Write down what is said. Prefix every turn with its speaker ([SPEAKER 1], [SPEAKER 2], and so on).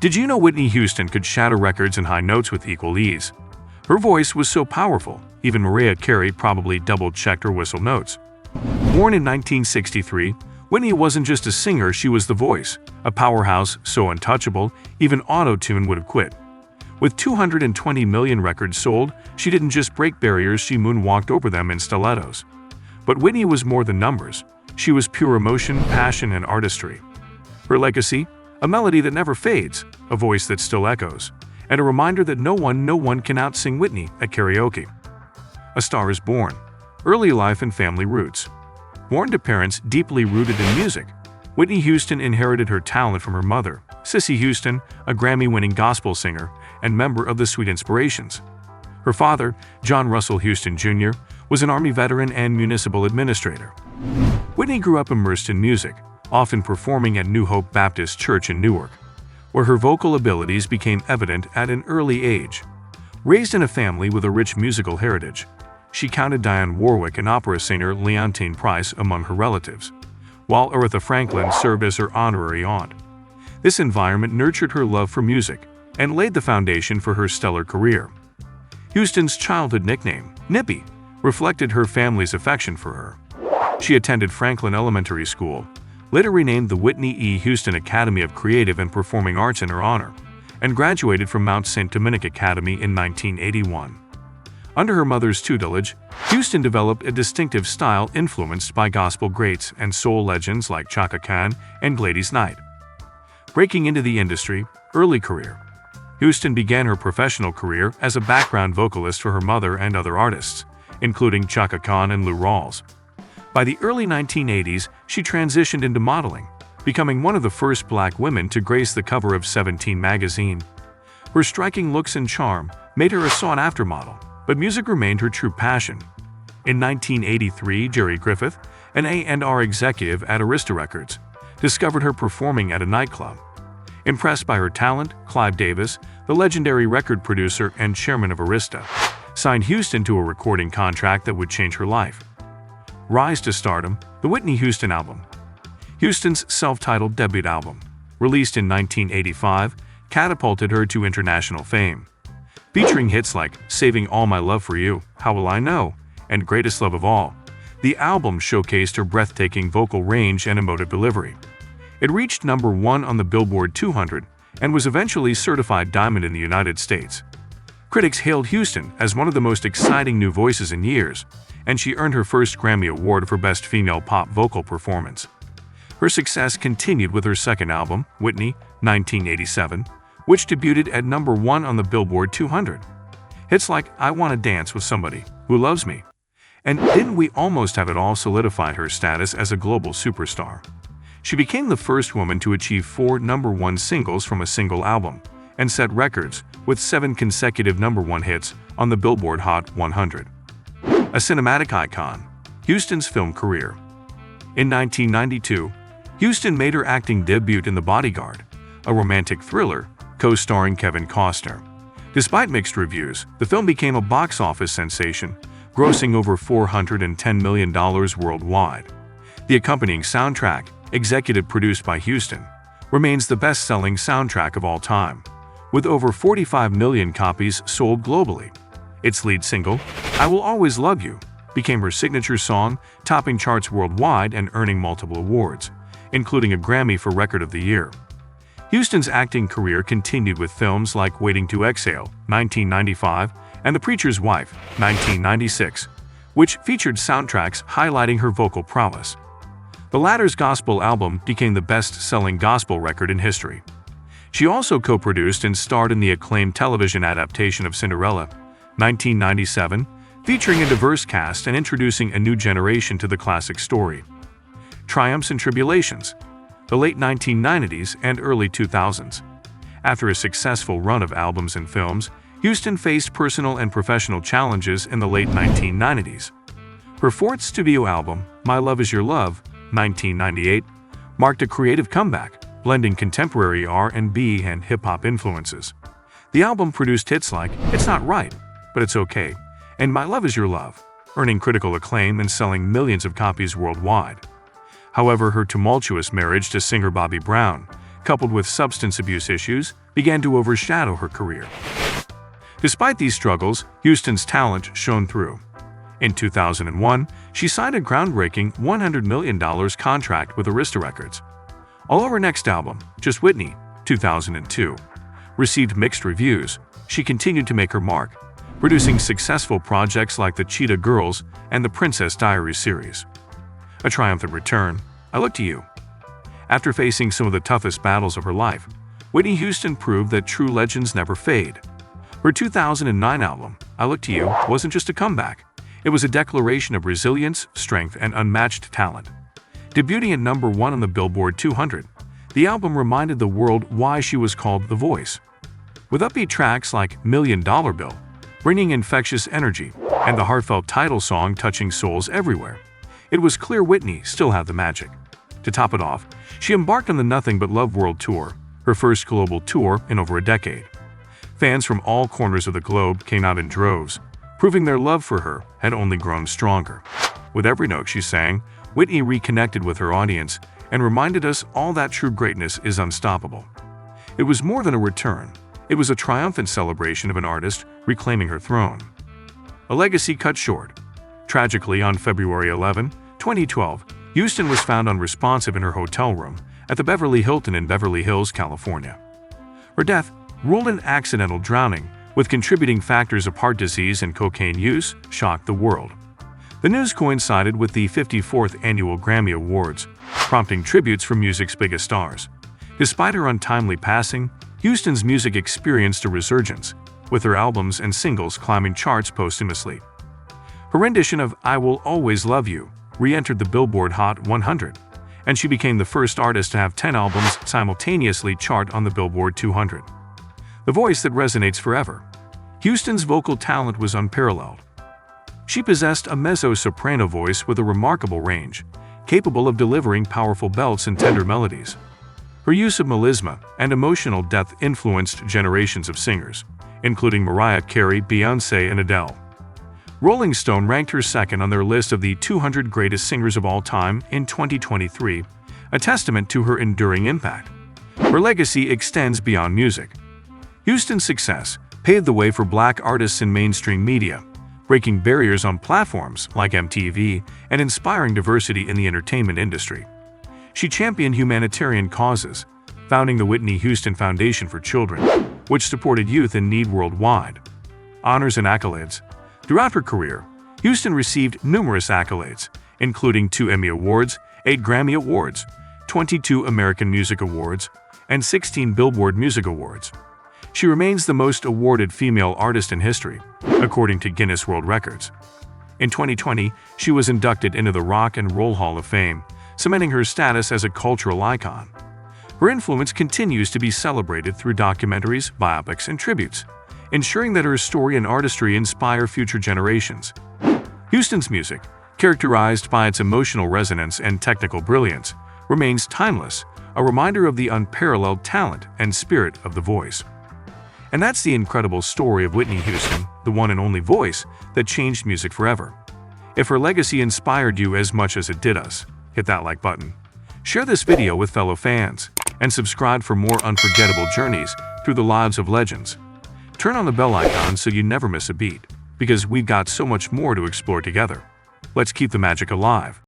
[SPEAKER 1] Did you know Whitney Houston could shatter records and high notes with equal ease? Her voice was so powerful, even Mariah Carey probably double-checked her whistle notes. Born in 1963, Whitney wasn't just a singer, she was the voice, a powerhouse so untouchable, even auto-tune would have quit. With 220 million records sold, she didn't just break barriers, she moonwalked over them in stilettos. But Whitney was more than numbers. She was pure emotion, passion, and artistry. Her legacy? A melody that never fades, a voice that still echoes, and a reminder that no one can out-sing Whitney at karaoke. A Star is Born. Early life and family roots. Born to parents deeply rooted in music, Whitney Houston inherited her talent from her mother, Cissy Houston, a Grammy-winning gospel singer and member of the Sweet Inspirations. Her father, John Russell Houston Jr., was an Army veteran and municipal administrator. Whitney grew up immersed in music, often performing at New Hope Baptist Church in Newark, where her vocal abilities became evident at an early age. Raised in a family with a rich musical heritage, she counted Dionne Warwick and opera singer Leontine Price among her relatives, while Aretha Franklin served as her honorary aunt. This environment nurtured her love for music and laid the foundation for her stellar career. Houston's childhood nickname, Nippy, reflected her family's affection for her. She attended Franklin Elementary School, later renamed the Whitney E. Houston Academy of Creative and Performing Arts in her honor, and graduated from Mount St. Dominic Academy in 1981. Under her mother's tutelage, Houston developed a distinctive style influenced by gospel greats and soul legends like Chaka Khan and Gladys Knight. Breaking into the industry, early career. Houston began her professional career as a background vocalist for her mother and other artists, including Chaka Khan and Lou Rawls. By the early 1980s, she transitioned into modeling, becoming one of the first black women to grace the cover of Seventeen magazine. Her striking looks and charm made her a sought-after model, but music remained her true passion. In 1983, Jerry Griffith, an A&R executive at Arista Records, discovered her performing at a nightclub. Impressed by her talent, Clive Davis, the legendary record producer and chairman of Arista, signed Houston to a recording contract that would change her life. Rise to Stardom, the Whitney Houston album. Houston's self-titled debut album, released in 1985, catapulted her to international fame. Featuring hits like Saving All My Love for You, How Will I Know, and Greatest Love of All, the album showcased her breathtaking vocal range and emotive delivery. It reached number 1 on the Billboard 200 and was eventually certified diamond in the United States. Critics hailed Houston as one of the most exciting new voices in years, and she earned her first Grammy Award for Best Female Pop Vocal Performance. Her success continued with her second album, Whitney, 1987, which debuted at number 1 on the Billboard 200. Hits like I Wanna Dance with Somebody Who Loves Me and Didn't We Almost Have It All solidified her status as a global superstar. She became the first woman to achieve 4 number 1 singles from a single album and set records with 7 consecutive number 1 hits on the Billboard Hot 100. A cinematic icon, Houston's film career. In 1992, Houston made her acting debut in The Bodyguard, a romantic thriller co-starring Kevin Costner. Despite mixed reviews, the film became a box office sensation, grossing over $410 million worldwide. The accompanying soundtrack, executive produced by Houston, remains the best-selling soundtrack of all time, with over 45 million copies sold globally. Its lead single, I Will Always Love You, became her signature song, topping charts worldwide and earning multiple awards, including a Grammy for Record of the Year. Houston's acting career continued with films like Waiting to Exhale, 1995, and The Preacher's Wife, 1996, which featured soundtracks highlighting her vocal prowess. The latter's gospel album became the best-selling gospel record in history. She also co-produced and starred in the acclaimed television adaptation of Cinderella, 1997, featuring a diverse cast and introducing a new generation to the classic story. Triumphs and tribulations, the late 1990s and early 2000s. After a successful run of albums and films, Houston faced personal and professional challenges in the late 1990s. Her fourth studio album, My Love Is Your Love, 1998, marked a creative comeback, blending contemporary R&B and hip-hop influences. The album produced hits like It's Not Right, But It's Okay, and My Love Is Your Love, earning critical acclaim and selling millions of copies worldwide. However, her tumultuous marriage to singer Bobby Brown, coupled with substance abuse issues, began to overshadow her career. Despite these struggles, Houston's talent shone through. In 2001, she signed a groundbreaking $100 million contract with Arista Records. Although her next album, Just Whitney, 2002, received mixed reviews, she continued to make her mark, producing successful projects like the Cheetah Girls and the Princess Diaries series. A triumphant return, I Look to You. After facing some of the toughest battles of her life, Whitney Houston proved that true legends never fade. Her 2009 album, I Look to You, wasn't just a comeback. It was a declaration of resilience, strength, and unmatched talent. Debuting at #1 on the Billboard 200, the album reminded the world why she was called The Voice. With upbeat tracks like $1 Million Bill, bringing infectious energy, and the heartfelt title song touching souls everywhere, it was clear Whitney still had the magic. To top it off, she embarked on the Nothing But Love World Tour, her first global tour in over a decade. Fans from all corners of the globe came out in droves, proving their love for her had only grown stronger. With every note she sang, Whitney reconnected with her audience and reminded us all that true greatness is unstoppable. It was more than a return. It was a triumphant celebration of an artist reclaiming her throne. A legacy cut short. Tragically, on February 11, 2012, Houston was found unresponsive in her hotel room at the Beverly Hilton in Beverly Hills, California. Her death, ruled an accidental drowning with contributing factors of heart disease and cocaine use, shocked the world. The news coincided with the 54th Annual Grammy Awards, prompting tributes from music's biggest stars. Despite her untimely passing, Houston's music experienced a resurgence, with her albums and singles climbing charts posthumously. Her rendition of I Will Always Love You re-entered the Billboard Hot 100, and she became the first artist to have 10 albums simultaneously chart on the Billboard 200. The voice that resonates forever. Houston's vocal talent was unparalleled. She possessed a mezzo-soprano voice with a remarkable range, capable of delivering powerful belts and tender melodies. Her use of melisma and emotional depth influenced generations of singers, including Mariah Carey, Beyoncé, and Adele. Rolling Stone ranked her second on their list of the 200 greatest singers of all time in 2023, a testament to her enduring impact. Her legacy extends beyond music. Houston's success paved the way for Black artists in mainstream media, breaking barriers on platforms like MTV and inspiring diversity in the entertainment industry. She championed humanitarian causes, founding the Whitney Houston Foundation for Children, which supported youth in need worldwide. Honors and accolades. Throughout her career, Houston received numerous accolades, including 2 Emmy Awards, 8 Grammy Awards, 22 American Music Awards, and 16 Billboard Music Awards. She remains the most awarded female artist in history, according to Guinness World Records. In 2020, she was inducted into the Rock and Roll Hall of Fame, cementing her status as a cultural icon. Her influence continues to be celebrated through documentaries, biopics, and tributes, ensuring that her story and artistry inspire future generations. Houston's music, characterized by its emotional resonance and technical brilliance, remains timeless, a reminder of the unparalleled talent and spirit of the voice. And that's the incredible story of Whitney Houston, the one and only voice that changed music forever. If her legacy inspired you as much as it did us, hit that like button. Share this video with fellow fans, and subscribe for more unforgettable journeys through the lives of legends. Turn on the bell icon so you never miss a beat, because we've got so much more to explore together. Let's keep the magic alive.